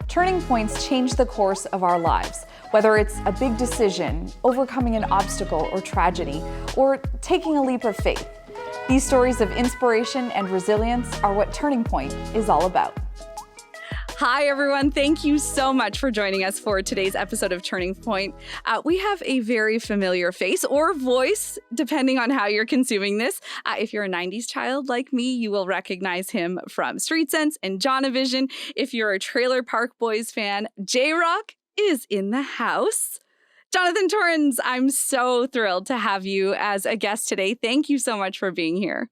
Turning points change the course of our lives, whether it's a big decision, overcoming an obstacle or tragedy, or taking a leap of faith. These stories of inspiration and resilience are what Turning Point is all about. Hi, everyone. Thank you so much for joining us for today's episode of Turning Point. We have a very familiar face or voice, depending on how you're consuming this. If you're a 90s child like me, you will recognize him from Street Cents and Jonovision. If you're a Trailer Park Boys fan, J-Rock is in the house. Jonathan Torrens, I'm so thrilled to have you as a guest today. Thank you so much for being here.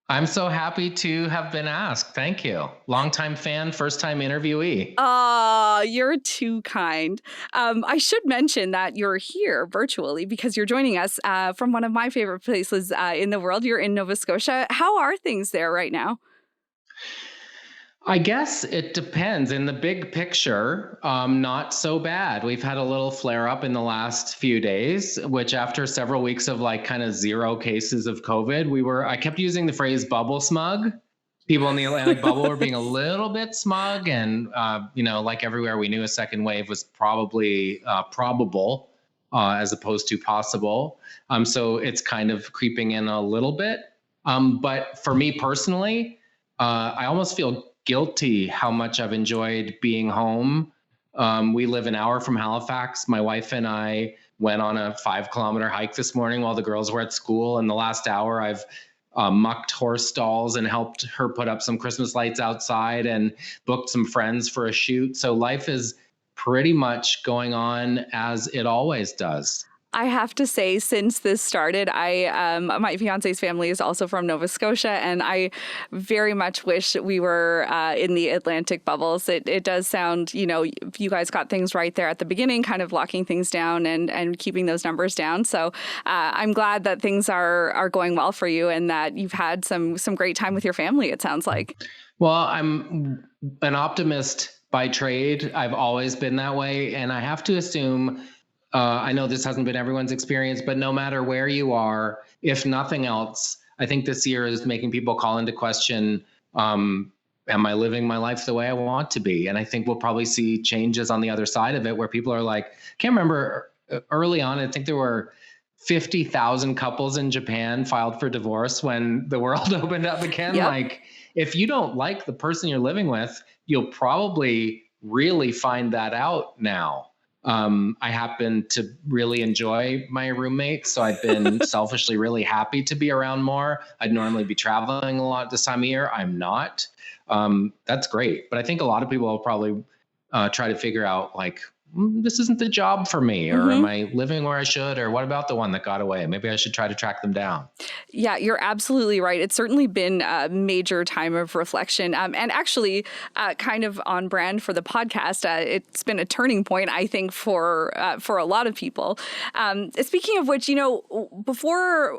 I'm so happy to have been asked. Thank you. Longtime fan, first time interviewee. You're too kind. I should mention that you're here virtually because you're joining us from one of my favorite places in the world. You're in Nova Scotia. How are things there right now? I guess it depends. In the big picture, not so bad. We've had a little flare up in the last few days, which after several weeks of like kind of zero cases of COVID, I kept using the phrase bubble smug. People in the Atlantic bubble were being a little bit smug. And, like everywhere, we knew a second wave was probably probable as opposed to possible. So it's kind of creeping in a little bit. But for me personally, I almost feel guilty how much I've enjoyed being home. We live an hour from Halifax. My wife and I went on a 5-kilometer hike this morning while the girls were at school. In the last hour, I've mucked horse stalls and helped her put up some Christmas lights outside and booked some friends for a shoot. So life is pretty much going on as it always does. I have to say, since this started, my fiance's family is also from Nova Scotia, and I very much wish we were in the Atlantic bubbles. It does sound, you guys got things right there at the beginning, kind of locking things down and keeping those numbers down. So I'm glad that things are going well for you and that you've had some great time with your family, it sounds like. Well, I'm an optimist by trade. I've always been that way, and I have to assume I know this hasn't been everyone's experience, but no matter where you are, if nothing else, I think this year is making people call into question, am I living my life the way I want to be? And I think we'll probably see changes on the other side of it where people are like, can't remember early on, I think there were 50,000 couples in Japan filed for divorce when the world opened up again. Yep. Like, if you don't like the person you're living with, you'll probably really find that out now. I happen to really enjoy my roommates, so I've been selfishly really happy to be around more. I'd normally be traveling a lot this time of year. I'm not. That's great. But I think a lot of people will probably try to figure out, like, this isn't the job for me, or am I living where I should, or what about the one that got away? Maybe I should try to track them down. Yeah, you're absolutely right. It's certainly been a major time of reflection, and actually kind of on brand for the podcast. It's been a turning point, I think, for a lot of people. Speaking of which, before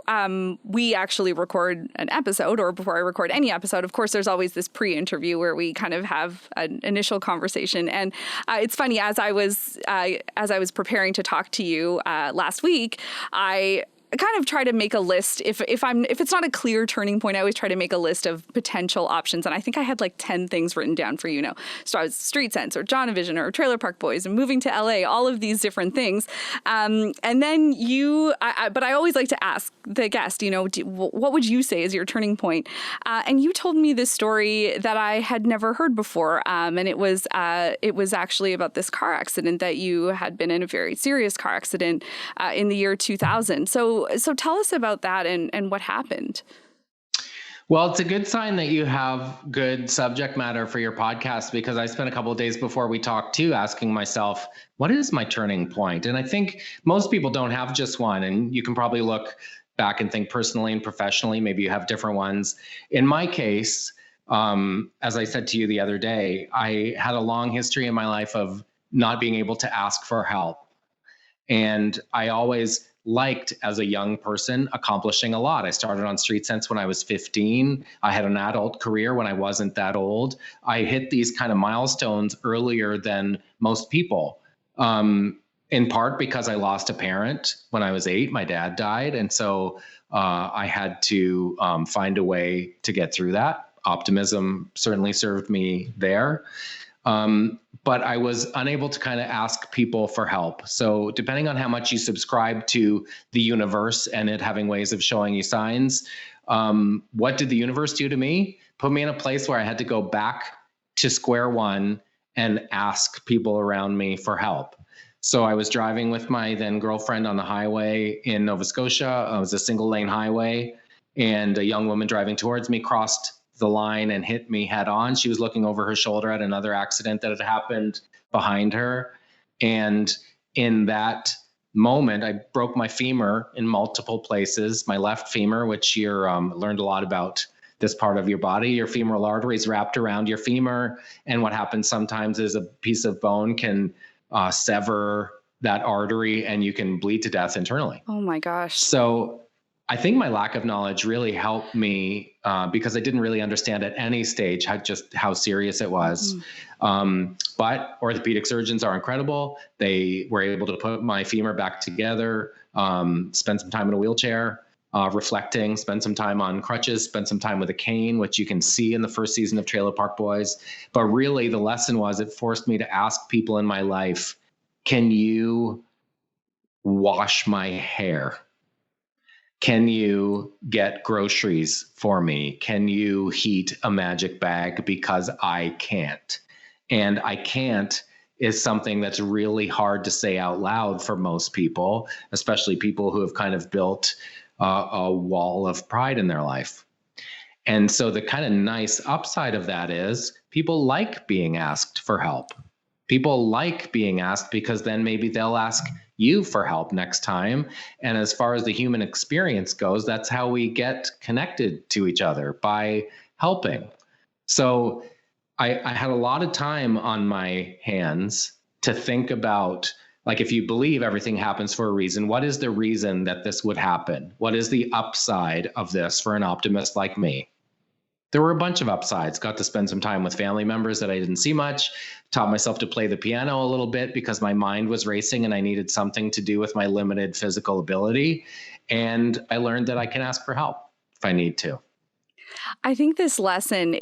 we actually record an episode, or before I record any episode, of course, there's always this pre-interview where we kind of have an initial conversation. And it's funny, as I was preparing to talk to you last week, I kind of try to make a list. If it's not a clear turning point, I always try to make a list of potential options. And I think I had like 10 things written down for So I was Street Cents or Jonovision or Trailer Park Boys and moving to LA, all of these different things. And then but I always like to ask the guest, what would you say is your turning point? And you told me this story that I had never heard before. And it was actually about this car accident that you had been in, a very serious car accident in the year 2000. So tell us about that and what happened. Well, it's a good sign that you have good subject matter for your podcast, because I spent a couple of days before we talked too asking myself, what is my turning point? And I think most people don't have just one, and you can probably look back and think personally and professionally, maybe you have different ones. In my case, as I said to you the other day, I had a long history in my life of not being able to ask for help. And I always liked, as a young person, accomplishing a lot. I started on Street Cents when I was 15. I had an adult career when I wasn't that old. I hit these kind of milestones earlier than most people, in part because I lost a parent when I was 8. My dad died. And so I had to find a way to get through that. Optimism certainly served me there. but I was unable to kind of ask people for help. So depending on how much you subscribe to the universe and it having ways of showing you signs, what did the universe do to me? Put me in a place where I had to go back to square one and ask people around me for help. So I was driving with my then girlfriend on the highway in Nova Scotia. It was a single lane highway, and a young woman driving towards me crossed the line and hit me head on. She was looking over her shoulder at another accident that had happened behind her. And in that moment, I broke my femur in multiple places. My left femur, which you're learned a lot about this part of your body. Your femoral artery is wrapped around your femur. And what happens sometimes is a piece of bone can sever that artery and you can bleed to death internally. Oh my gosh. So I think my lack of knowledge really helped me because I didn't really understand at any stage how serious it was. But orthopedic surgeons are incredible. They were able to put my femur back together, spend some time in a wheelchair, reflecting, spend some time on crutches, spend some time with a cane, which you can see in the first season of Trailer Park Boys. But really the lesson was it forced me to ask people in my life, can you wash my hair? Can you get groceries for me? Can you heat a magic bag? Because I can't. And I can't is something that's really hard to say out loud for most people, especially people who have kind of built a wall of pride in their life. And so the kind of nice upside of that is people like being asked for help. People like being asked because then maybe they'll ask you for help next time. And as far as the human experience goes, that's how we get connected to each other, by helping. So I had a lot of time on my hands to think about, like, if you believe everything happens for a reason, what is the reason that this would happen? What is the upside of this for an optimist like me? There were a bunch of upsides. Got to spend some time with family members that I didn't see much, taught myself to play the piano a little bit because my mind was racing and I needed something to do with my limited physical ability. And I learned that I can ask for help if I need to. I think this lesson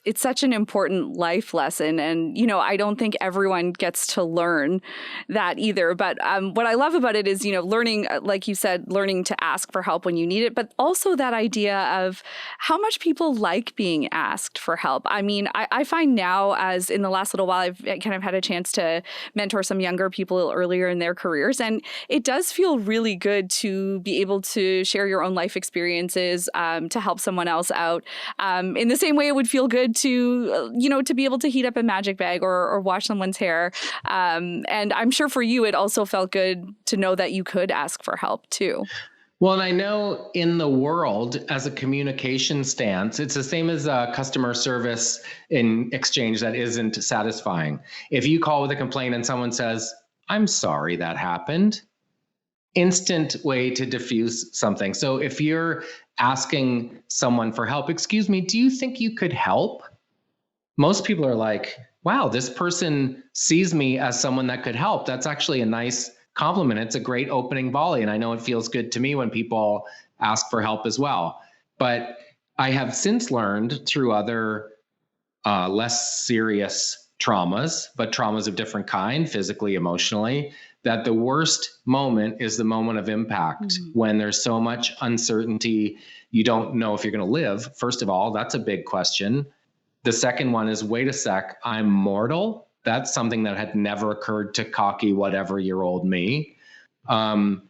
it's such an important life lesson. And, I don't think everyone gets to learn that either. But what I love about it is, learning, like you said, learning to ask for help when you need it, but also that idea of how much people like being asked for help. I mean, I find now, as in the last little while, I've kind of had a chance to mentor some younger people earlier in their careers. And it does feel really good to be able to share your own life experiences, to help someone else out. In the same way it would feel good to, to be able to heat up a magic bag or wash someone's hair. And I'm sure for you, it also felt good to know that you could ask for help too. Well, and I know in the world, as a communication stance, it's the same as a customer service in exchange that isn't satisfying. If you call with a complaint and someone says, I'm sorry that happened, instant way to diffuse something. So if you're asking someone for help, excuse me, do you think you could help? Most people are like, wow, this person sees me as someone that could help. That's actually a nice compliment. It's a great opening volley. And I know it feels good to me when people ask for help as well. But I have since learned through other less serious traumas, but traumas of different kind, physically, emotionally, that the worst moment is the moment of impact, when there's so much uncertainty. You don't know if you're going to live. First of all, that's a big question. The second one is, wait a sec, I'm mortal. That's something that had never occurred to cocky whatever-year-old me. And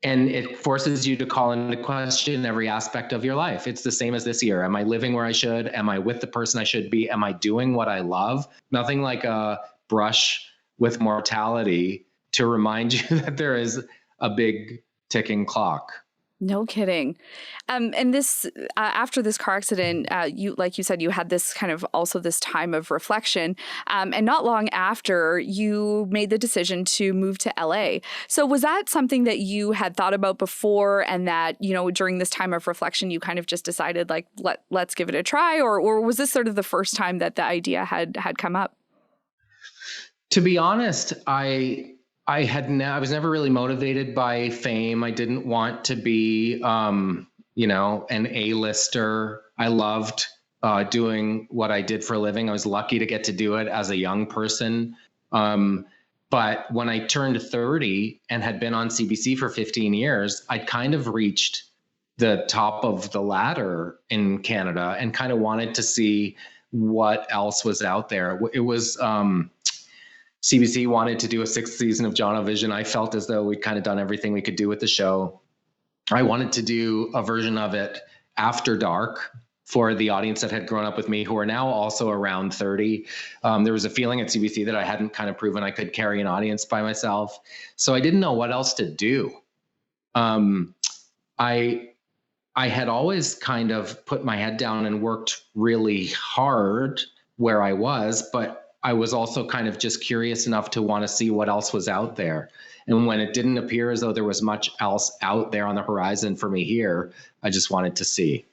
it forces you to call into question every aspect of your life. It's the same as this year. Am I living where I should? Am I with the person I should be? Am I doing what I love? Nothing like a brush with mortality to remind you that there is a big ticking clock. No kidding. And this, after this car accident, like you said, you had this kind of also this time of reflection. And not long after, you made the decision to move to LA. So was that something that you had thought about before, and that, during this time of reflection, you kind of just decided, like, let's give it a try? Or was this sort of the first time that the idea had come up? To be honest, I was never really motivated by fame. I didn't want to be, an A-lister. I loved doing what I did for a living. I was lucky to get to do it as a young person. But when I turned 30 and had been on CBC for 15 years, I'd kind of reached the top of the ladder in Canada and kind of wanted to see what else was out there. It was CBC wanted to do a 6th season of Jonovision. I felt as though we'd kind of done everything we could do with the show. I wanted to do a version of it after dark for the audience that had grown up with me, who are now also around 30. There was a feeling at CBC that I hadn't kind of proven I could carry an audience by myself. So I didn't know what else to do. I had always kind of put my head down and worked really hard where I was, but I was also kind of just curious enough to want to see what else was out there. And when it didn't appear as though there was much else out there on the horizon for me here, I just wanted to see.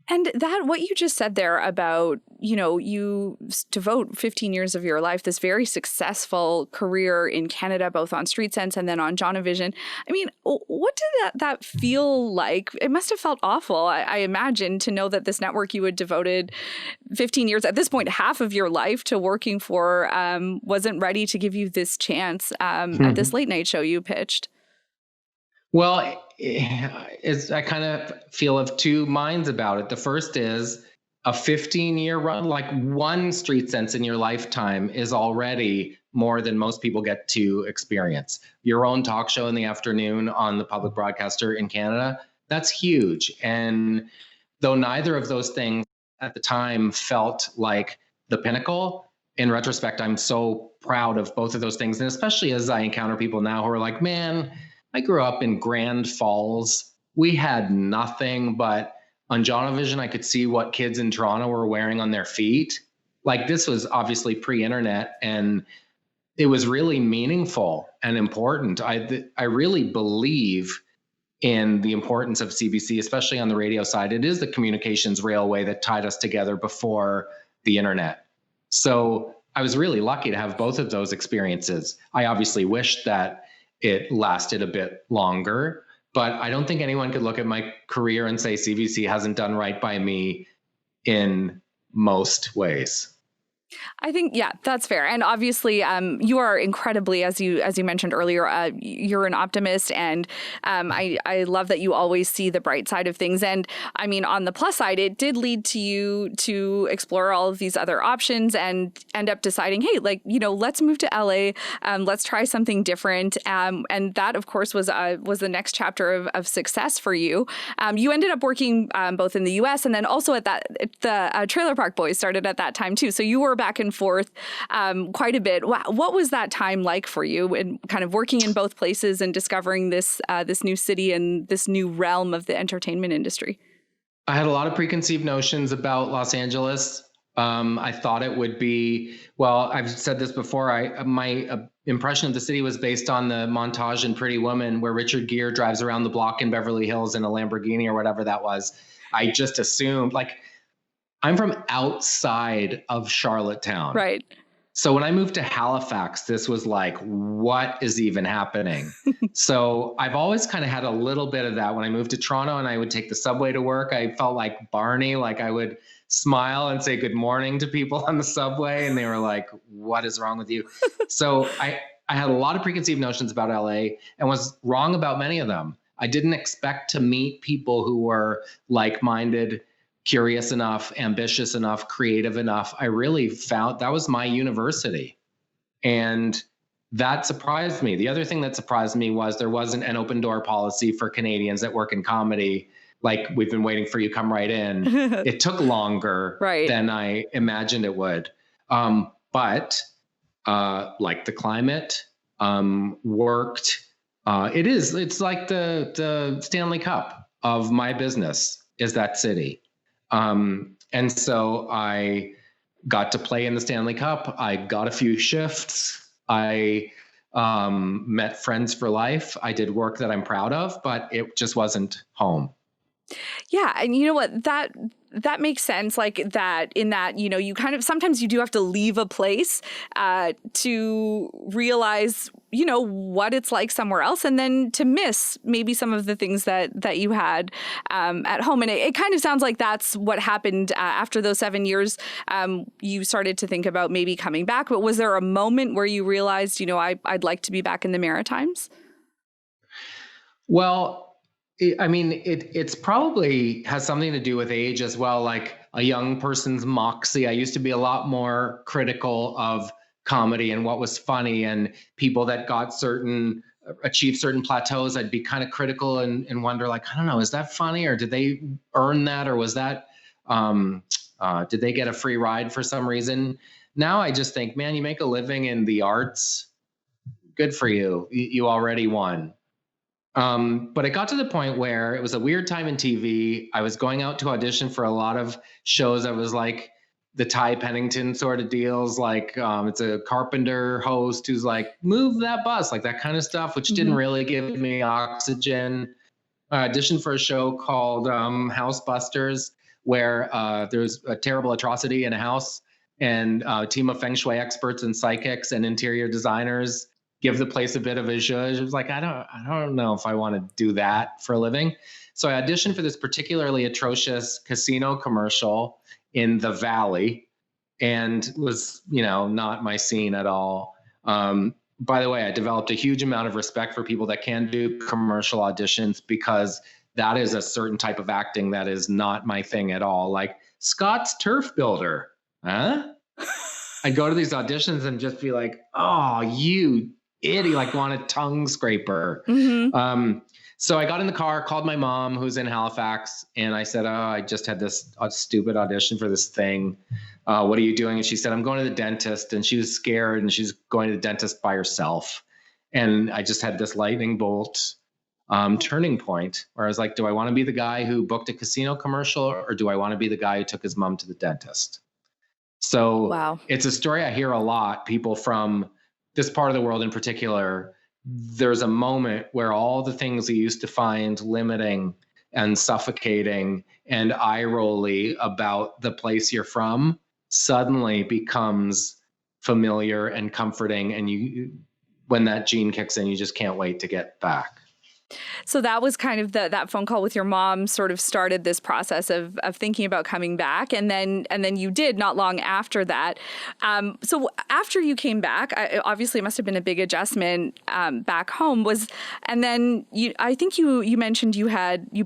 And that, what you just said there about, you devote 15 years of your life, this very successful career in Canada, both on Street Sense and then on Jonovision. I mean, what did that feel like? It must have felt awful, I imagine, to know that this network you had devoted 15 years, at this point, half of your life to working for, wasn't ready to give you this chance at this late night show you pitched. Well, I kind of feel of two minds about it. The first is a 15-year run, like one Street Sense in your lifetime is already more than most people get to experience. Your own talk show in the afternoon on the public broadcaster in Canada, that's huge. And though neither of those things at the time felt like the pinnacle, in retrospect, I'm so proud of both of those things. And especially as I encounter people now who are like, man, I grew up in Grand Falls. We had nothing, but on Jonovision, I could see what kids in Toronto were wearing on their feet. Like, this was obviously pre-internet, and it was really meaningful and important. I really believe in the importance of CBC, especially on the radio side. It is the communications railway that tied us together before the internet. So I was really lucky to have both of those experiences. I obviously wished that it lasted a bit longer, but I don't think anyone could look at my career and say CBC hasn't done right by me in most ways. I think, yeah, that's fair. And obviously, you are incredibly, as you mentioned earlier, you're an optimist. And I love that you always see the bright side of things. And I mean, on the plus side, it did lead to you to explore all of these other options and end up deciding, hey, let's move to LA. Let's try something different. And that, of course, was the next chapter of success for you. You ended up working both in the US and then also at the Trailer Park Boys started at that time, too. So you were back and forth quite a bit. What was that time like for you, and kind of working in both places and discovering this new city and this new realm of the entertainment industry? I had a lot of preconceived notions about Los Angeles. I thought it would be, well, I've said this before, my impression of the city was based on the montage in Pretty Woman where Richard Gere drives around the block in Beverly Hills in a Lamborghini or whatever that was. I just assumed, I'm from outside of Charlottetown. Right. So when I moved to Halifax, this was like, what is even happening? So I've always kind of had a little bit of that. When I moved to Toronto and I would take the subway to work, I felt like Barney, like I would smile and say good morning to people on the subway. And they were like, what is wrong with you? So I had a lot of preconceived notions about LA and was wrong about many of them. I didn't expect to meet people who were like-minded, curious enough, ambitious enough, creative enough. I really found that was my university. And that surprised me. The other thing that surprised me was there wasn't an open door policy for Canadians that work in comedy. Like, we've been waiting for you, come right in. It took longer than I imagined it would. But like the climate worked. It's like the Stanley Cup of my business is that city. And so I got to play in the Stanley Cup. I got a few shifts. I met friends for life. I did work that I'm proud of, but it just wasn't home. Yeah, and you know what? That makes sense. Like that, in that, you know, you kind of sometimes you do have to leave a place to realize, you know, what it's like somewhere else, and then to miss maybe some of the things that you had at home. And it kind of sounds like that's what happened after those 7 years. You started to think about maybe coming back, but was there a moment where you realized, you know, I'd like to be back in the Maritimes? Well, I mean, it's probably has something to do with age as well, like a young person's moxie. I used to be a lot more critical of comedy and what was funny, and people that got achieved certain plateaus. I'd be kind of critical and wonder, like, I don't know, is that funny, or did they earn that, or was that did they get a free ride for some reason? Now I just think, man, you make a living in the arts, good for you. You already won. But it got to the point where it was a weird time in TV. I was going out to audition for a lot of shows. I was like the Ty Pennington sort of deals, like it's a carpenter host who's like, move that bus, like that kind of stuff, which didn't really give me oxygen. I auditioned for a show called House Busters, where there's a terrible atrocity in a house, and a team of feng shui experts and psychics and interior designers give the place a bit of a zhuzh. It was like, I don't know if I want to do that for a living. So I auditioned for this particularly atrocious casino commercial in the Valley, and was, you know, not my scene at all. By the way, I developed a huge amount of respect for people that can do commercial auditions, because that is a certain type of acting that is not my thing at all. Like Scott's Turf Builder, huh? I'd go to these auditions and just be like, oh, you idiot, like want a tongue scraper. So I got in the car, called my mom, who's in Halifax, and I said, oh, I just had this stupid audition for this thing. What are you doing? And she said, I'm going to the dentist. And she was scared, and she's going to the dentist by herself. And I just had this lightning bolt turning point where I was like, do I want to be the guy who booked a casino commercial, or do I want to be the guy who took his mom to the dentist? So Wow. it's a story I hear a lot, people from this part of the world in particular. There's a moment where all the things you used to find limiting and suffocating and eye-rolly about the place you're from suddenly becomes familiar and comforting. And when that gene kicks in, you just can't wait to get back. So that was kind of that phone call with your mom sort of started this process of thinking about coming back, and then you did not long after that. So after you came back, obviously it must have been a big adjustment back home. And then I think you mentioned you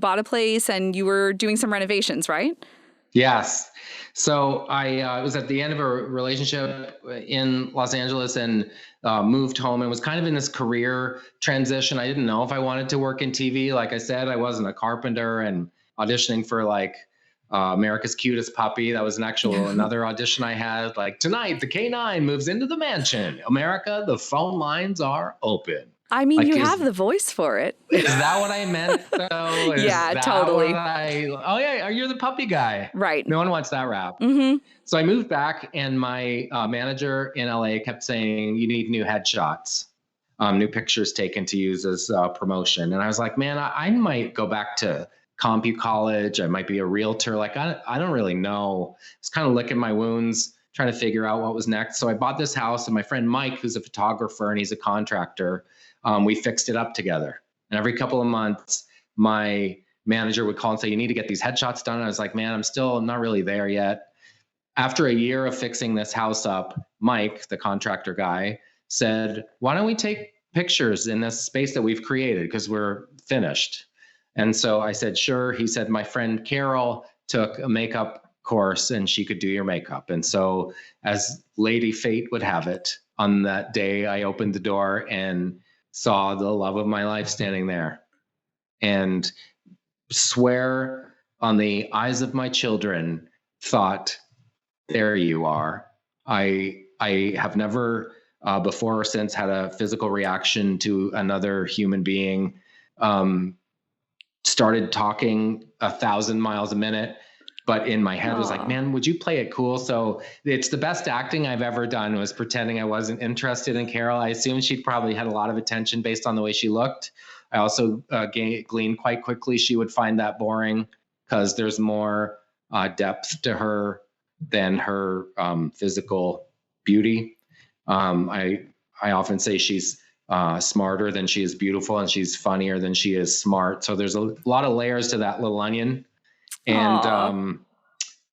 bought a place and you were doing some renovations, right? Yes. So I was at the end of a relationship in Los Angeles, and moved home, and was kind of in this career transition. I didn't know if I wanted to work in TV. Like I said, I wasn't a carpenter, and auditioning for like America's Cutest Puppy. That was another audition I had. Like, tonight, the K9 moves into the mansion. America, the phone lines are open. I mean, like, you have the voice for it. Is that what I meant, though? Yeah, totally. Oh, yeah, you're the puppy guy. Right. No one wants that rap. Mm-hmm. So I moved back, and my manager in LA kept saying, you need new headshots, new pictures taken to use as promotion. And I was like, man, I might go back to Compu College. I might be a realtor. Like, I don't really know. I was kind of licking my wounds, trying to figure out what was next. So I bought this house, and my friend Mike, who's a photographer and he's a contractor, we fixed it up together. And every couple of months, my manager would call and say, you need to get these headshots done. And I was like, man, I'm still not really there yet. After a year of fixing this house up, Mike, the contractor guy, said, why don't we take pictures in this space that we've created, because we're finished? And so I said, sure. He said, my friend Carol took a makeup course and she could do your makeup. And so, as Lady Fate would have it, on that day, I opened the door and saw the love of my life standing there, and swear on the eyes of my children, thought, there you are. I have never before or since had a physical reaction to another human being. Started talking 1,000 miles a minute, but in my head was like, man, would you play it cool? So it's the best acting I've ever done, was pretending I wasn't interested in Carol. I assumed she'd probably had a lot of attention based on the way she looked. I also gleaned quite quickly she would find that boring because there's more depth to her than her physical beauty. I often say she's smarter than she is beautiful, and she's funnier than she is smart. So there's a lot of layers to that little onion. And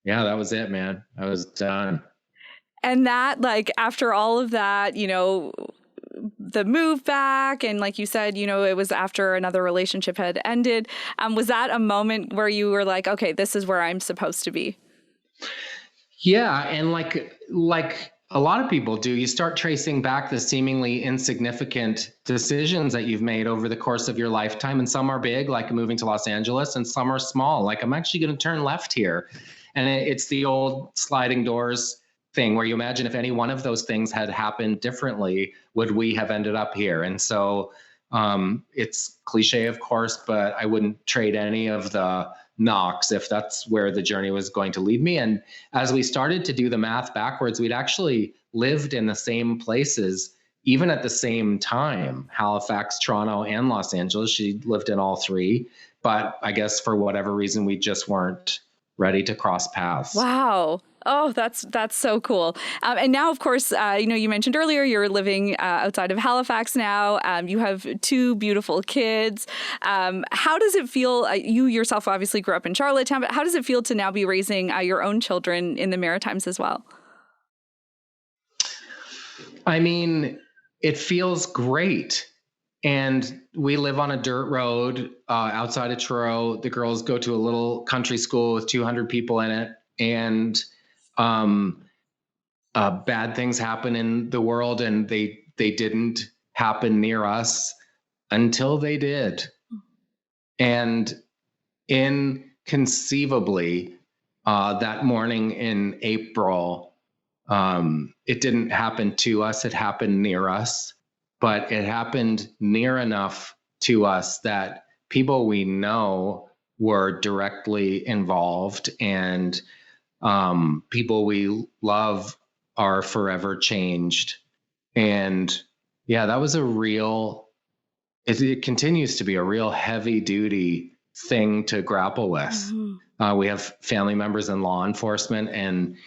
yeah, that was it, man. I was done. And that, like, after all of that, the move back, and like you said, it was after another relationship had ended. Was that a moment where you were like, okay, this is where I'm supposed to be? Yeah, and like a lot of people do, you start tracing back the seemingly insignificant decisions that you've made over the course of your lifetime. And some are big, like moving to Los Angeles, and some are small, like I'm actually going to turn left here. And it's the old sliding doors thing where you imagine if any one of those things had happened differently, would we have ended up here? And so it's cliche, of course, but I wouldn't trade any of the knocks if that's where the journey was going to lead me. And as we started to do the math backwards, we'd actually lived in the same places, even at the same time: Halifax, Toronto, and Los Angeles. She lived in all three, but I guess for whatever reason, we just weren't ready to cross paths. Wow. Oh, that's so cool. And now, of course, you mentioned earlier you're living outside of Halifax now. You have two beautiful kids. How does it feel? You yourself obviously grew up in Charlottetown, but how does it feel to now be raising your own children in the Maritimes as well? I mean, it feels great. And we live on a dirt road outside of Truro. The girls go to a little country school with 200 people in it. And bad things happen in the world, and they didn't happen near us until they did. And inconceivably, that morning in April, it didn't happen to us, it happened near us, but it happened near enough to us that people we know were directly involved, and people we love are forever changed. And yeah, that was it continues to be a real heavy duty thing to grapple with. Mm-hmm. We have family members in law enforcement, and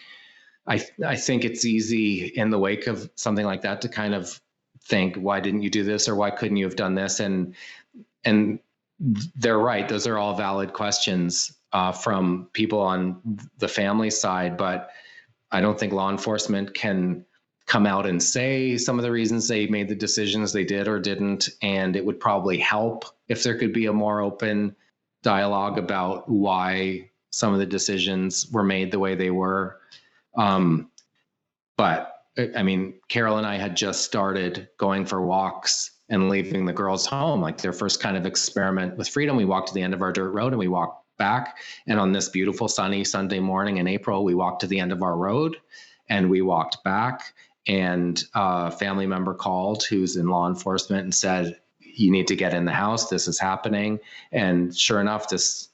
I think it's easy in the wake of something like that to kind of think, why didn't you do this, or why couldn't you have done this? And they're right. Those are all valid questions from people on the family side, but I don't think law enforcement can come out and say some of the reasons they made the decisions they did or didn't. And it would probably help if there could be a more open dialogue about why some of the decisions were made the way they were. But I mean, Carol and I had just started going for walks and leaving the girls home, like their first kind of experiment with freedom. We walked to the end of our dirt road and we walked back. And on this beautiful sunny Sunday morning in April, we walked to the end of our road and we walked back. And a family member called who's in law enforcement and said, you need to get in the house. This is happening. And sure enough, this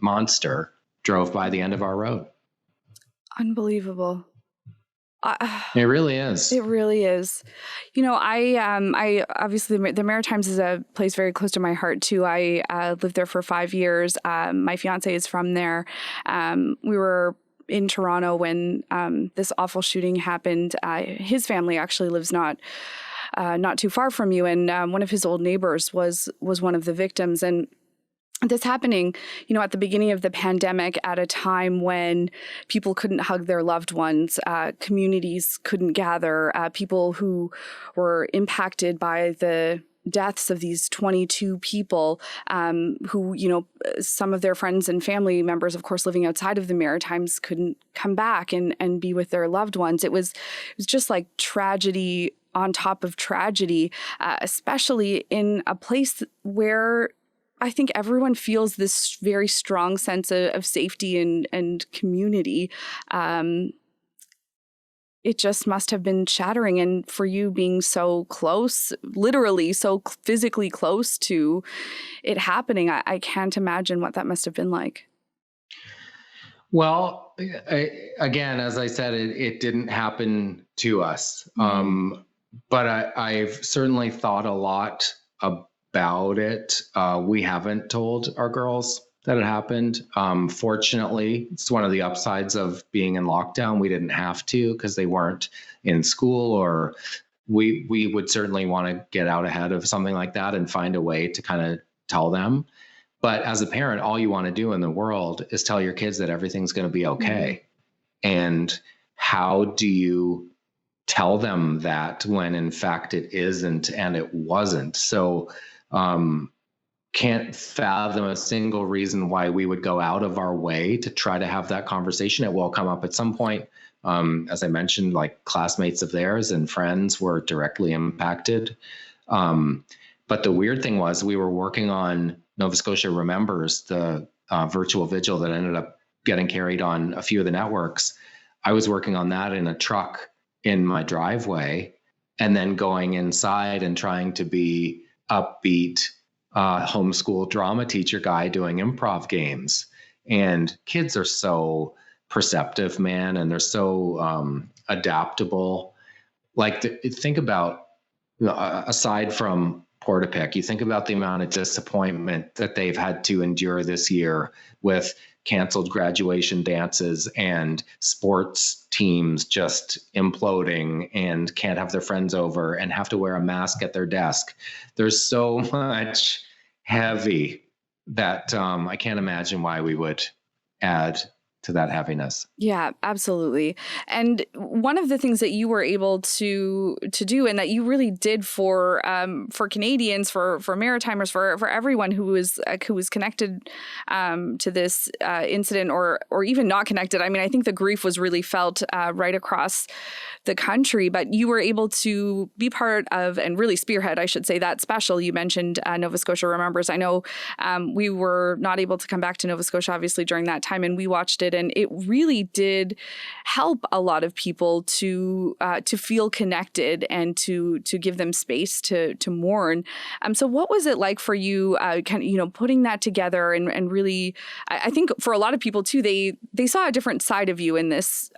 monster drove by the end of our road. Unbelievable. It really is. It really is. I obviously the Maritimes is a place very close to my heart too. I lived there for 5 years. My fiance is from there. We were in Toronto when this awful shooting happened. His family actually lives not too far from you, and one of his old neighbors was one of the victims. And this happening, at the beginning of the pandemic, at a time when people couldn't hug their loved ones, communities couldn't gather, people who were impacted by the deaths of these 22 people who, some of their friends and family members, of course, living outside of the Maritimes, couldn't come back and be with their loved ones. It was just like tragedy on top of tragedy, especially in a place where I think everyone feels this very strong sense of safety and community. It just must have been shattering. And for you being so close, literally so physically close to it happening, I can't imagine what that must have been like. Well, again, as I said, it didn't happen to us. Mm-hmm. But I've certainly thought a lot about about it. We haven't told our girls that it happened. Fortunately, it's one of the upsides of being in lockdown. We didn't have to because they weren't in school, or we would certainly want to get out ahead of something like that and find a way to kind of tell them. But as a parent, all you want to do in the world is tell your kids that everything's going to be okay. And how do you tell them that when in fact it isn't and it wasn't? So can't fathom a single reason why we would go out of our way to try to have that conversation. It will come up at some point. As I mentioned, like classmates of theirs and friends were directly impacted. But the weird thing was we were working on Nova Scotia Remembers, the virtual vigil that ended up getting carried on a few of the networks. I was working on that in a truck in my driveway, and then going inside and trying to be upbeat homeschool drama teacher guy doing improv games. And kids are so perceptive, man, and they're so adaptable. Like, think about, aside from Portapic, you think about the amount of disappointment that they've had to endure this year with canceled graduation dances and sports teams just imploding and can't have their friends over and have to wear a mask at their desk. There's so much heavy that I can't imagine why we would add to that heaviness. Yeah, absolutely. And one of the things that you were able to do, and that you really did for Canadians, for Maritimers, for everyone who was connected to this incident, or even not connected. I mean, I think the grief was really felt right across the country, but you were able to be part of and really spearhead, I should say, that special. You mentioned Nova Scotia Remembers. I know we were not able to come back to Nova Scotia, obviously, during that time, and we watched it, and it really did help a lot of people to feel connected and to give them space to mourn. So what was it like for you, putting that together and really, I think for a lot of people too, they saw a different side of you in this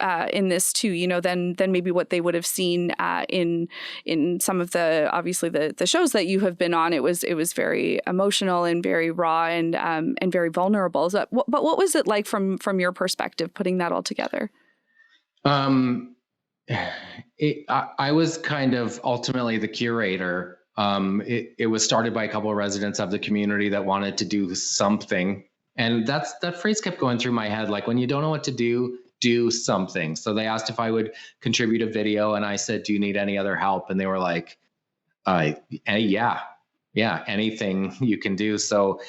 too, than maybe what they would have seen in some of the, obviously the shows that you have been on. It was very emotional and very raw and very vulnerable. But what was it like from your perspective, putting that all together? I was kind of ultimately the curator. It was started by a couple of residents of the community that wanted to do something. And that phrase kept going through my head. Like, when you don't know what to do something. So they asked if I would contribute a video, and I said, do you need any other help? And they were like, yeah, anything you can do. So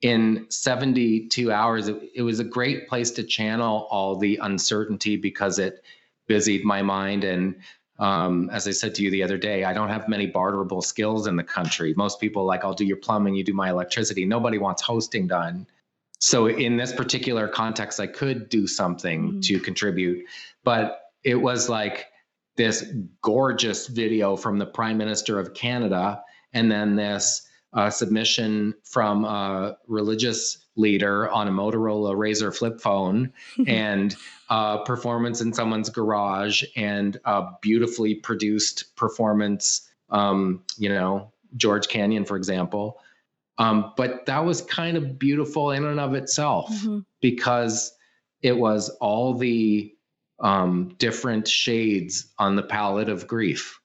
in 72 hours, it was a great place to channel all the uncertainty, because it busied my mind. And as I said to you the other day, I don't have many barterable skills in the country. Most people, like, I'll do your plumbing, you do my electricity. Nobody wants hosting done. So in this particular context, I could do something to contribute. But it was like this gorgeous video from the Prime Minister of Canada, and then this submission from a religious leader on a Motorola Razr flip phone, and performance in someone's garage, and a beautifully produced performance, George Canyon, for example. But that was kind of beautiful in and of itself, because it was all the different shades on the palette of grief.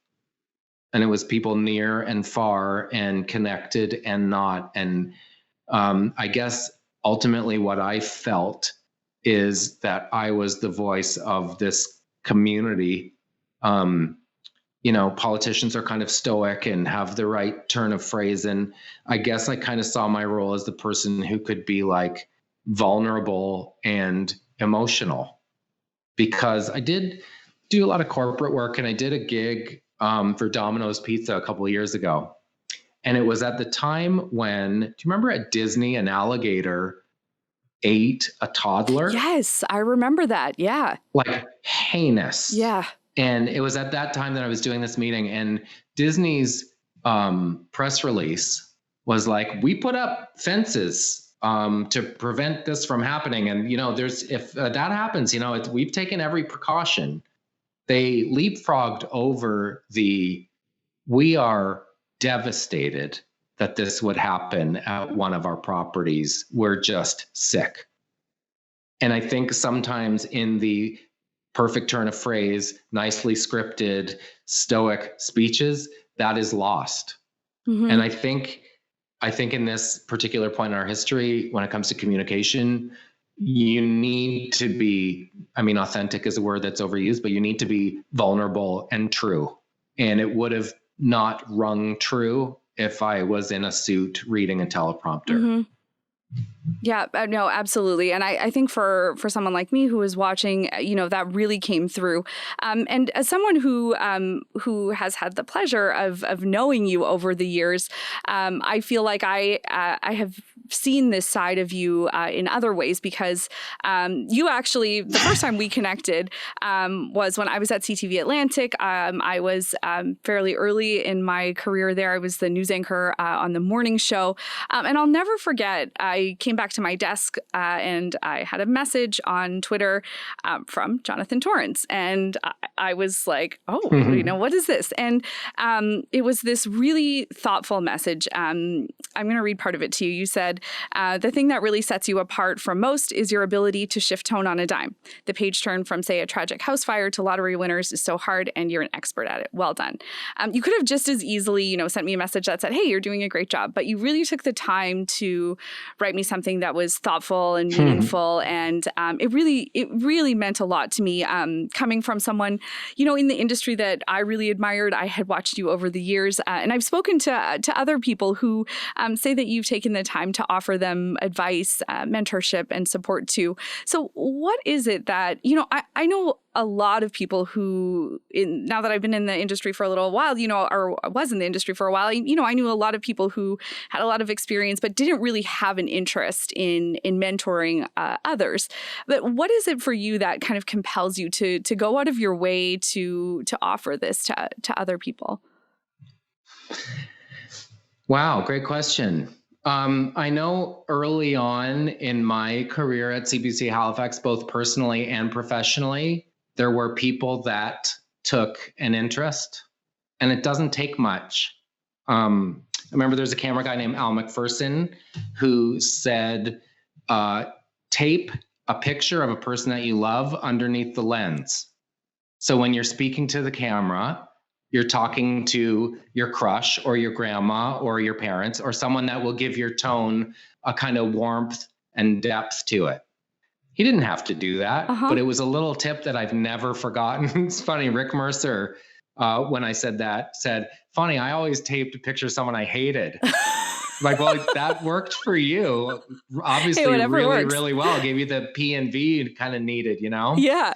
And it was people near and far and connected and not. And I guess ultimately what I felt is that I was the voice of this community. Politicians are kind of stoic and have the right turn of phrase. And I guess I kind of saw my role as the person who could be like vulnerable and emotional, because I did do a lot of corporate work, and I did a gig for Domino's Pizza a couple of years ago. And it was at the time when, do you remember at Disney, an alligator ate a toddler? Yes, I remember that. Yeah. Like, heinous. Yeah. And it was at that time that I was doing this meeting, and Disney's press release was like, we put up fences to prevent this from happening. And, if that happens, we've taken every precaution. They leapfrogged over we are devastated that this would happen at one of our properties. We're just sick. And I think sometimes in the perfect turn of phrase, nicely scripted, stoic speeches, that is lost. Mm-hmm. And I think in this particular point in our history, when it comes to communication, you need to be, authentic is a word that's overused, but you need to be vulnerable and true. And it would have not rung true if I was in a suit reading a teleprompter. Mm-hmm. Yeah, no, absolutely. And I think for someone like me who was watching, that really came through. And as someone who has had the pleasure of knowing you over the years, I feel like I have seen this side of you in other ways, because you actually, the first time we connected was when I was at CTV Atlantic. I was fairly early in my career there. I was the news anchor on the morning show. And I'll never forget, I came back to my desk and I had a message on Twitter from Jonathan Torrens. And I was like, oh, what is this? And it was this really thoughtful message. I'm going to read part of it to you. You said, the thing that really sets you apart from most is your ability to shift tone on a dime. The page turn from, say, a tragic house fire to lottery winners is so hard, and you're an expert at it. Well done. You could have just as easily, sent me a message that said, hey, you're doing a great job. But you really took the time to write me something that was thoughtful and meaningful. And it really meant a lot to me, coming from someone, in the industry that I really admired. I had watched you over the years, and I've spoken to other people who say that you've taken the time to offer them advice, mentorship, and support too. So what is it that, I know a lot of people who, now that I've been in the industry for a little while, or was in the industry for a while, I knew a lot of people who had a lot of experience, but didn't really have an interest in mentoring others. But what is it for you that kind of compels you to go out of your way to offer this to other people? Wow, great question. I know early on in my career at CBC Halifax, both personally and professionally, there were people that took an interest, and it doesn't take much. I remember there's a camera guy named Al McPherson who said, tape a picture of a person that you love underneath the lens. So when you're speaking to the camera, you're talking to your crush or your grandma or your parents or someone that will give your tone a kind of warmth and depth to it. He didn't have to do that, but it was a little tip that I've never forgotten. It's funny, Rick Mercer, when I said that, said, funny, I always taped a picture of someone I hated. Like, well, that worked for you. Obviously, really well. Gave you the P and V you kind of needed, Yeah.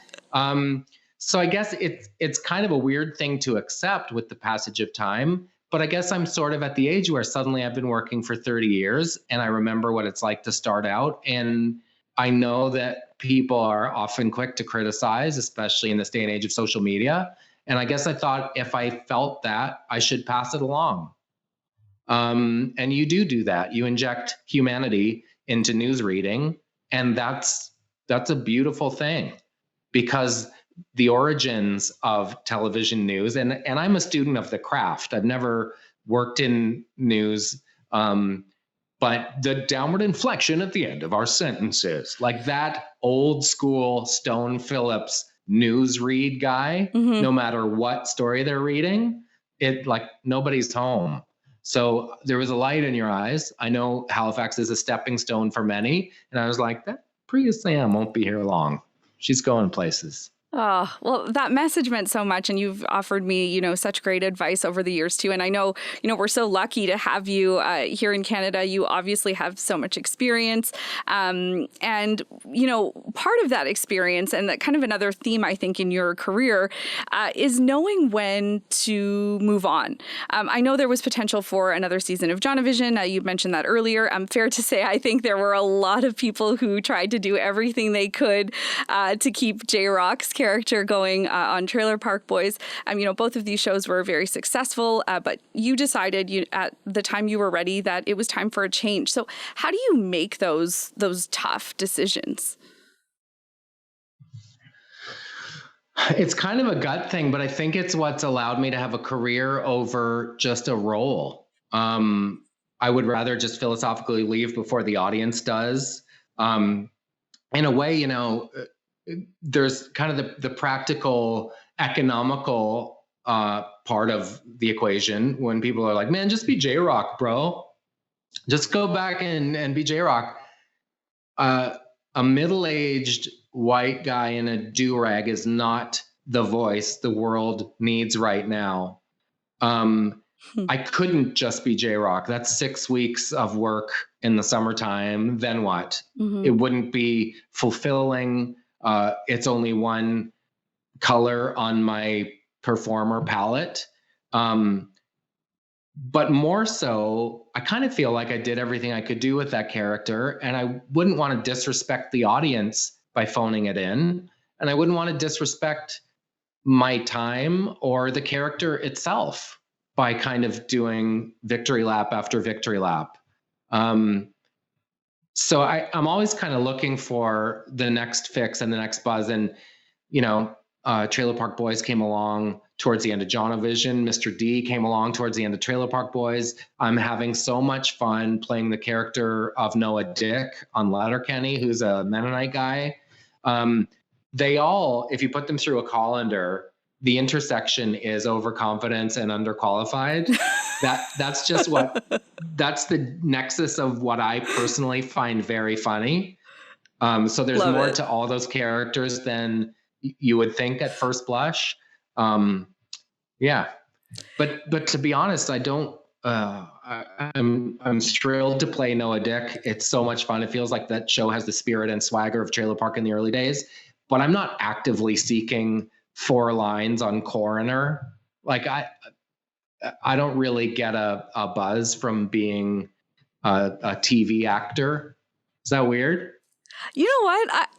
So I guess it's kind of a weird thing to accept with the passage of time. But I guess I'm sort of at the age where suddenly I've been working for 30 years and I remember what it's like to start out. And I know that people are often quick to criticize, especially in this day and age of social media. And I guess I thought if I felt that, I should pass it along. And you do that. You inject humanity into news reading. And that's a beautiful thing, because the origins of television news, and I'm a student of the craft. I've never worked in news, but the downward inflection at the end of our sentences, like that old school Stone Phillips news read guy, no matter what story they're reading, it like nobody's home. So there was a light in your eyes. I know Halifax is a stepping stone for many. And I was like, that Priya Sam won't be here long. She's going places. Oh, well, that message meant so much. And you've offered me, such great advice over the years, too. And I know, we're so lucky to have you here in Canada. You obviously have so much experience. And, part of that experience, and that kind of another theme, I think, in your career is knowing when to move on. I know there was potential for another season of Jonovision. You mentioned that earlier. Fair to say, I think there were a lot of people who tried to do everything they could to keep J-Rock's character going on Trailer Park Boys. Both of these shows were very successful, but you decided at the time you were ready that it was time for a change. So how do you make those tough decisions? It's kind of a gut thing, but I think it's what's allowed me to have a career over just a role. I would rather just philosophically leave before the audience does. In a way, you know, there's kind of the practical, economical part of the equation when people are like, man, just be J-Rock, bro. Just go back and be J-Rock. A middle-aged white guy in a do-rag is not the voice the world needs right now. I couldn't just be J-Rock. That's 6 weeks of work in the summertime. Then what? It wouldn't be fulfilling. It's only one color on my performer palette. But more so, I kind of feel like I did everything I could do with that character, and I wouldn't want to disrespect the audience by phoning it in, and I wouldn't want to disrespect my time or the character itself by kind of doing victory lap after victory lap. So I'm always kind of looking for the next fix and the next buzz. And, you know, Trailer Park Boys came along towards the end of Jonovision. Mr. D came along towards the end of Trailer Park Boys. I'm having so much fun playing the character of Noah Dick on Letterkenny, who's a Mennonite guy. They all, if you put them through a colander, the intersection is overconfidence and underqualified. That's just that's the nexus of what I personally find very funny. So there's more to all those characters than you would think at first blush. Yeah, but to be honest, I don't. I'm thrilled to play Noah Dick. It's so much fun. It feels like that show has the spirit and swagger of Trailer Park in the early days. But I'm not actively seeking 4 lines on Coroner. Like I don't really get a buzz from being a TV actor. Is that weird? You know what?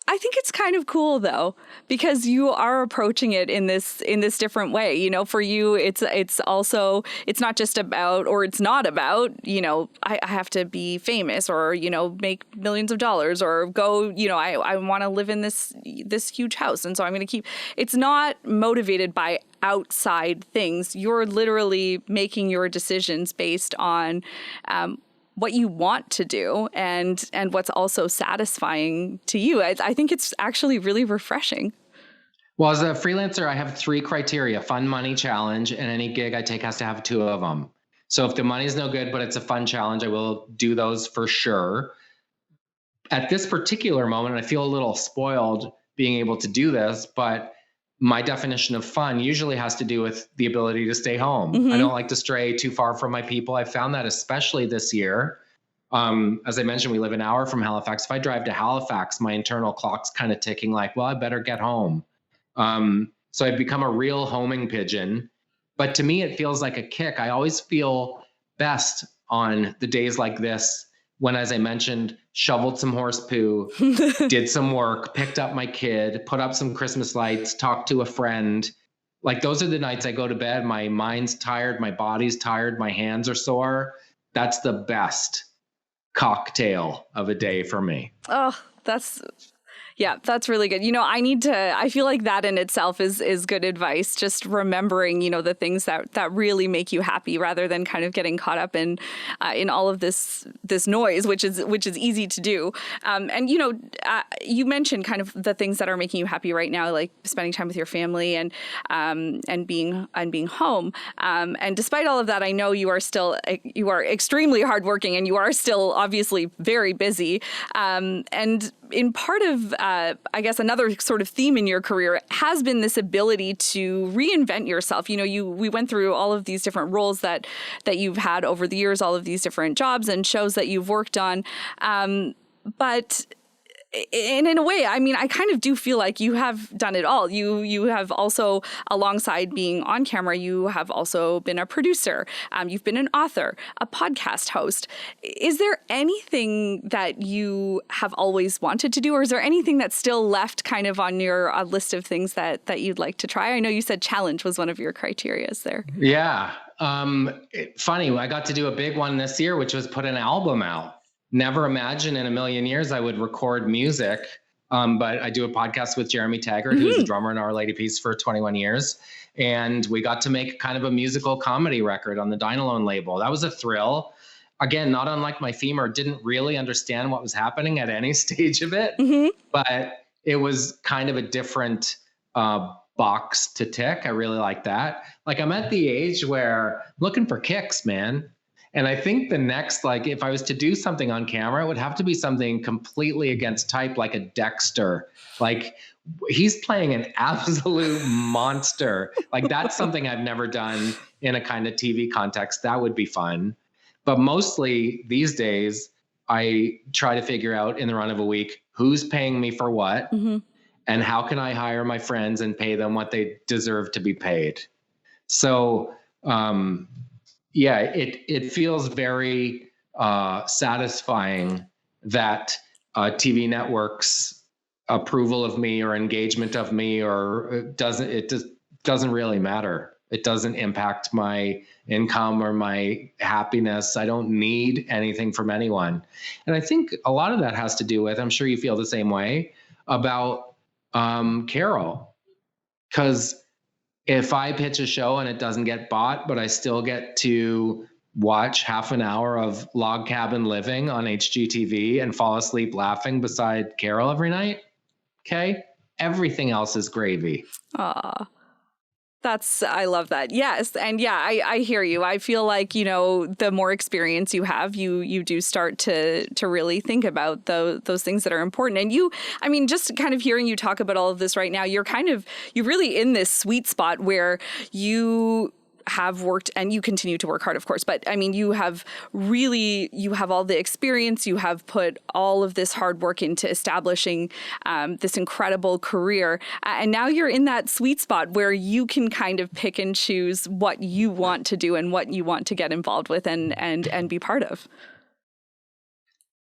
I think it's kind of cool though, because you are approaching it in this different way. You know, for you, it's also, it's not just about, or it's not about, you know, I have to be famous or, you know, make millions of dollars or go, you know, I want to live in this huge house. And so I'm going to keep, it's not motivated by outside things. You're literally making your decisions based on, what you want to do and what's also satisfying to you. I think it's actually really refreshing. Well, as a freelancer, I have 3 criteria: fun, money, challenge, and any gig I take has to have 2 of them. So if the money's no good, but it's a fun challenge, I will do those for sure. At this particular moment, I feel a little spoiled being able to do this, but my definition of fun usually has to do with the ability to stay home. I don't like to stray too far from my people. I found that especially this year. As I mentioned, we live an hour from Halifax. If I drive to Halifax, my internal clock's kind of ticking like, well, I better get home. So I've become a real homing pigeon. But to me, it feels like a kick. I always feel best on the days like this when, as I mentioned, shoveled some horse poo, did some work, picked up my kid, put up some Christmas lights, talked to a friend. Like, those are the nights I go to bed. My mind's tired, my body's tired, my hands are sore. That's the best cocktail of a day for me. Oh, that's really good. You know, I feel like that in itself is good advice. Just remembering, you know, the things that really make you happy rather than kind of getting caught up in all of this noise, which is easy to do. And, you know, you mentioned kind of the things that are making you happy right now, like spending time with your family and being home. And despite all of that, I know you are extremely hardworking and you are still obviously very busy. And in part of, I guess, another sort of theme in your career has been this ability to reinvent yourself. You know, we went through all of these different roles that you've had over the years, all of these different jobs and shows that you've worked on. But and in a way, I mean, I kind of do feel like you have done it all. You have also, alongside being on camera, you have also been a producer. You've been an author, a podcast host. Is there anything that you have always wanted to do, or is there anything that's still left kind of on your list of things that you'd like to try? I know you said challenge was one of your criterias there. Yeah. Funny, I got to do a big one this year, which was put an album out. Never imagined in a million years I would record music. But I do a podcast with Jeremy Taggart, who's the drummer in Our Lady Peace for 21 years. And we got to make kind of a musical comedy record on the Dynalone label. That was a thrill. again, not unlike my femur, didn't really understand what was happening at any stage of it, but it was kind of a different box to tick. I really like that. Like I'm at the age where I'm looking for kicks, man. And I think the next, like if I was to do something on camera, it would have to be something completely against type, like a Dexter. Like he's playing an absolute monster. Like that's something I've never done in a kind of TV context. That would be fun. But mostly these days, I try to figure out in the run of a week, who's paying me for what, and how can I hire my friends and pay them what they deserve to be paid. So, yeah, it feels very satisfying that TV networks' approval of me or engagement of me doesn't really matter. It doesn't impact my income or my happiness. I don't need anything from anyone. And I think a lot of that has to do with, I'm sure you feel the same way about Carol, because if I pitch a show and it doesn't get bought, but I still get to watch half an hour of Log Cabin Living on HGTV and fall asleep laughing beside Carol every night, okay, everything else is gravy. I love that. Yes. And yeah, I hear you. I feel like, the more experience you have, you do start to really think about those things that are important. And just kind of hearing you talk about all of this right now, you're really in this sweet spot where you have worked and you continue to work hard, of course. But you have all the experience, you have put all of this hard work into establishing this incredible career. And now you're in that sweet spot where you can kind of pick and choose what you want to do and what you want to get involved with and be part of.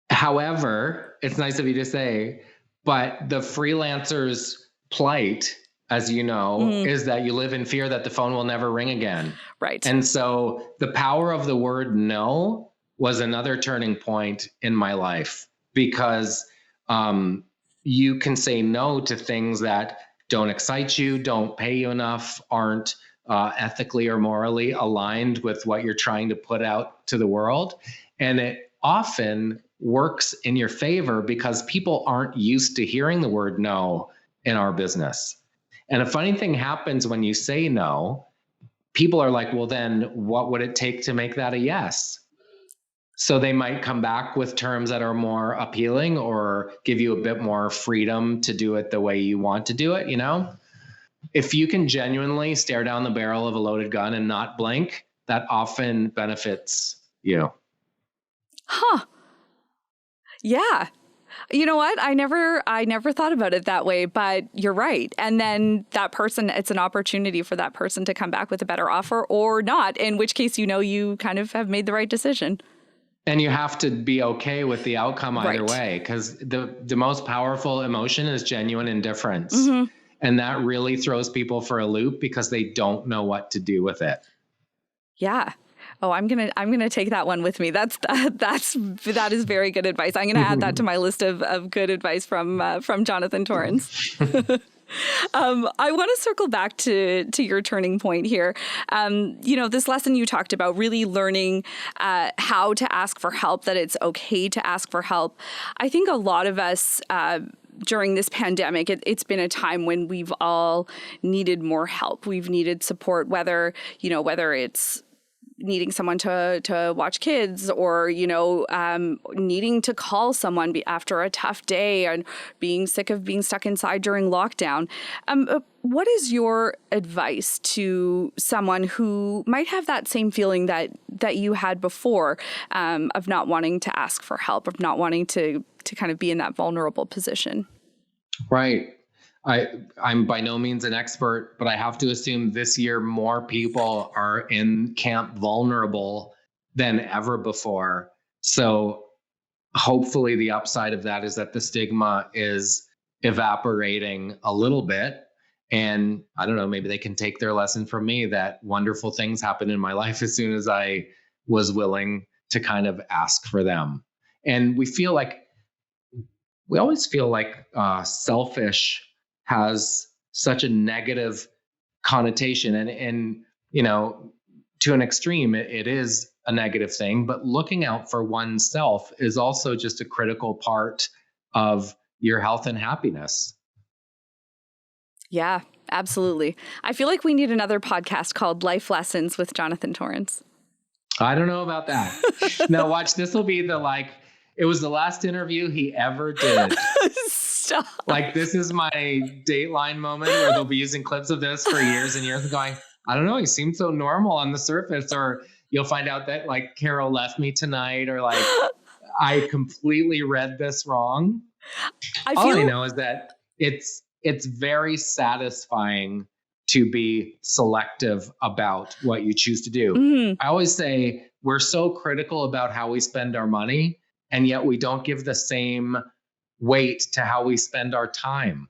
However, it's nice of you to say, but the freelancer's plight, as you know, is that you live in fear that the phone will never ring again. Right. And so the power of the word no was another turning point in my life, because you can say no to things that don't excite you, don't pay you enough, aren't ethically or morally aligned with what you're trying to put out to the world. And it often works in your favor because people aren't used to hearing the word no in our business. And a funny thing happens when you say no. People are like, well, then what would it take to make that a yes? So they might come back with terms that are more appealing or give you a bit more freedom to do it the way you want to do it, If you can genuinely stare down the barrel of a loaded gun and not blink, that often benefits you. Huh. Yeah. You know what? I never thought about it that way, but you're right. And then that person, it's an opportunity for that person to come back with a better offer or not, in which case, you kind of have made the right decision. And you have to be okay with the outcome either way, because the most powerful emotion is genuine indifference. And that really throws people for a loop because they don't know what to do with it. Yeah. Oh, I'm gonna take that one with me. That is very good advice. I'm gonna add that to my list of good advice from Jonathan Torrens. I want to circle back to your turning point here. This lesson you talked about, really learning how to ask for help, that it's okay to ask for help. I think a lot of us during this pandemic, it's been a time when we've all needed more help. We've needed support, whether it's needing someone to watch kids or, needing to call someone after a tough day and being sick of being stuck inside during lockdown. What is your advice to someone who might have that same feeling that you had before, of not wanting to ask for help, of not wanting to kind of be in that vulnerable position? Right. I'm by no means an expert, but I have to assume this year more people are in camp vulnerable than ever before. So hopefully the upside of that is that the stigma is evaporating a little bit. And I don't know, maybe they can take their lesson from me that wonderful things happened in my life as soon as I was willing to kind of ask for them. And we always feel like selfish has such a negative connotation, and to an extreme, it is a negative thing, but looking out for oneself is also just a critical part of your health and happiness. Yeah, absolutely. I feel like we need another podcast called Life Lessons with Jonathan Torrens. I don't know about that. Now watch, this will be it was the last interview he ever did. Stop. Like, this is my Dateline moment where they'll be using clips of this for years and years and going, I don't know, he seemed so normal on the surface. Or you'll find out that like Carol left me tonight, or like I completely read this wrong. All I know is that it's very satisfying to be selective about what you choose to do. Mm-hmm. I always say we're so critical about how we spend our money, and yet we don't give the same weight to how we spend our time.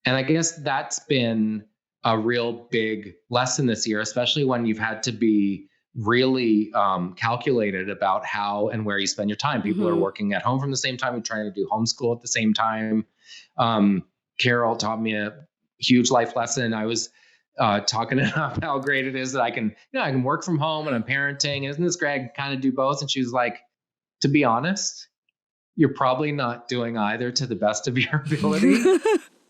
And I guess that's been a real big lesson this year, especially when you've had to be really calculated about how and where you spend your time. People are working at home from the same time. You're trying to do homeschool at the same time. Carol taught me a huge life lesson. I was talking about how great it is that I can work from home and I'm parenting. Isn't this great? I can kind of do both. And she was like, to be honest, you're probably not doing either to the best of your ability,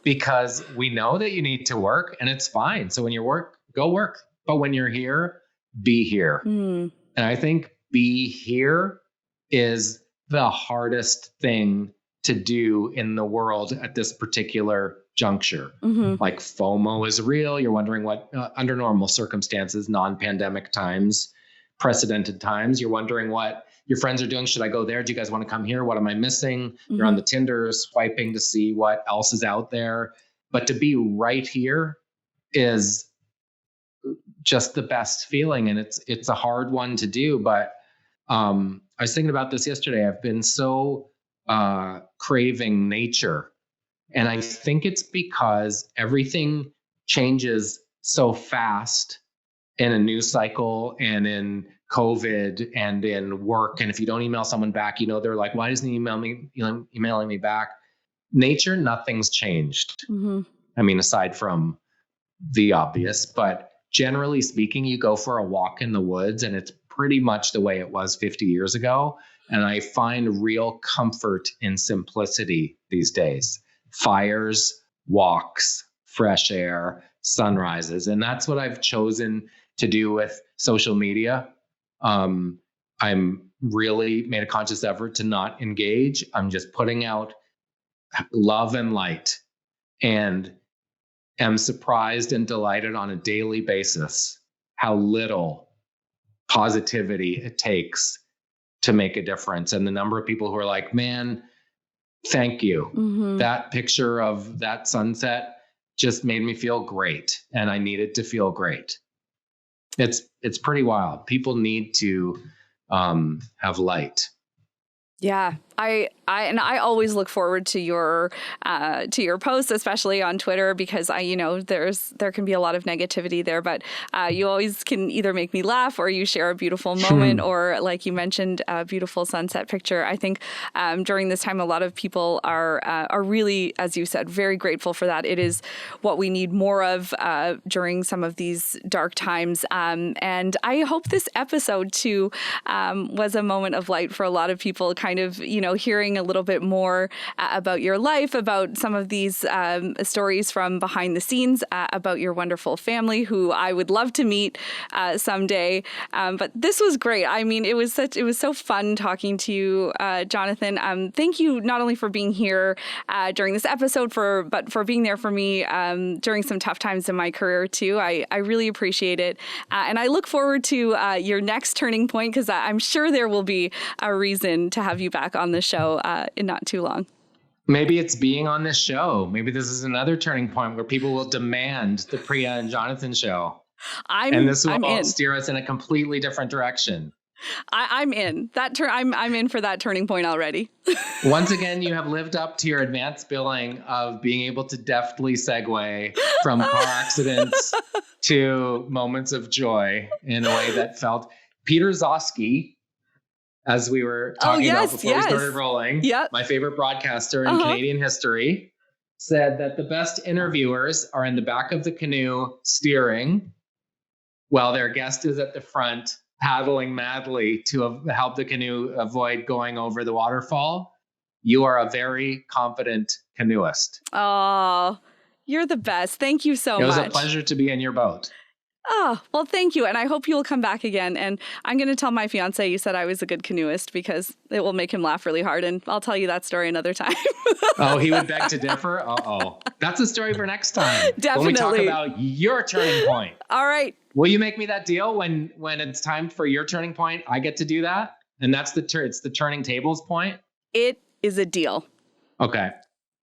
because we know that you need to work and it's fine. So when you work, go work. But when you're here, be here. And I think be here is the hardest thing to do in the world at this particular juncture. Like, FOMO is real. You're wondering what, under normal circumstances, non-pandemic times, precedented times, you're wondering what your friends are doing. Should I go there? Do you guys want to come here? What am I missing? You're on the Tinder swiping to see what else is out there. But to be right here is just the best feeling. And it's a hard one to do. But I was thinking about this yesterday. I've been so craving nature. And I think it's because everything changes so fast in a news cycle and in COVID and in work. And if you don't email someone back, they're like, why isn't he emailing me back? Nature, nothing's changed. I mean, aside from the obvious, but generally speaking, you go for a walk in the woods and it's pretty much the way it was 50 years ago. And I find real comfort in simplicity these days. Fires, walks, fresh air, sunrises. And that's what I've chosen to do with social media. I'm really made a conscious effort to not engage. I'm just putting out love and light, and am surprised and delighted on a daily basis how little positivity it takes to make a difference. And the number of people who are like, man, thank you. That picture of that sunset just made me feel great. And I needed to feel great. It's pretty wild. People need to have light. Yeah, I always look forward to your posts, especially on Twitter, because there can be a lot of negativity there, but you always can either make me laugh or you share a beautiful moment or, like you mentioned, a beautiful sunset picture. I think during this time, a lot of people are really, as you said, very grateful for that. It is what we need more of during some of these dark times. And I hope this episode too was a moment of light for a lot of people, kind of, hearing a little bit more about your life, about some of these stories from behind the scenes, about your wonderful family, who I would love to meet someday. But this was great. I mean, it was so fun talking to you, Jonathan. Thank you not only for being here during this episode, but for being there for me during some tough times in my career too. I really appreciate it. And I look forward to your next turning point, because I'm sure there will be a reason to have you back on the show in not too long. Maybe it's being on this show. Maybe this is another turning point where people will demand the Priya and Jonathan show. And this will steer us in a completely different direction. I'm in that. I'm in for that turning point already. Once again, you have lived up to your advanced billing of being able to deftly segue from car accidents to moments of joy in a way that felt. Peter Zosky, as we were talking about before we started rolling, my favorite broadcaster in Canadian history, said that the best interviewers are in the back of the canoe steering while their guest is at the front paddling madly to help the canoe avoid going over the waterfall, you are a very confident canoeist. Oh, you're the best. Thank you so It was much. a pleasure to be in your boat. Oh, well, thank you. And I hope you will come back again. And I'm going to tell my fiance you said I was a good canoeist because it will make him laugh really hard. And I'll tell you that story another time. Oh, he would beg to differ? Uh-oh. That's a story for next time. Definitely. When we talk about your turning point. All right. Will you make me that deal when it's time for your turning point? I get to do that? And that's it's the turning tables point? It is a deal. Okay.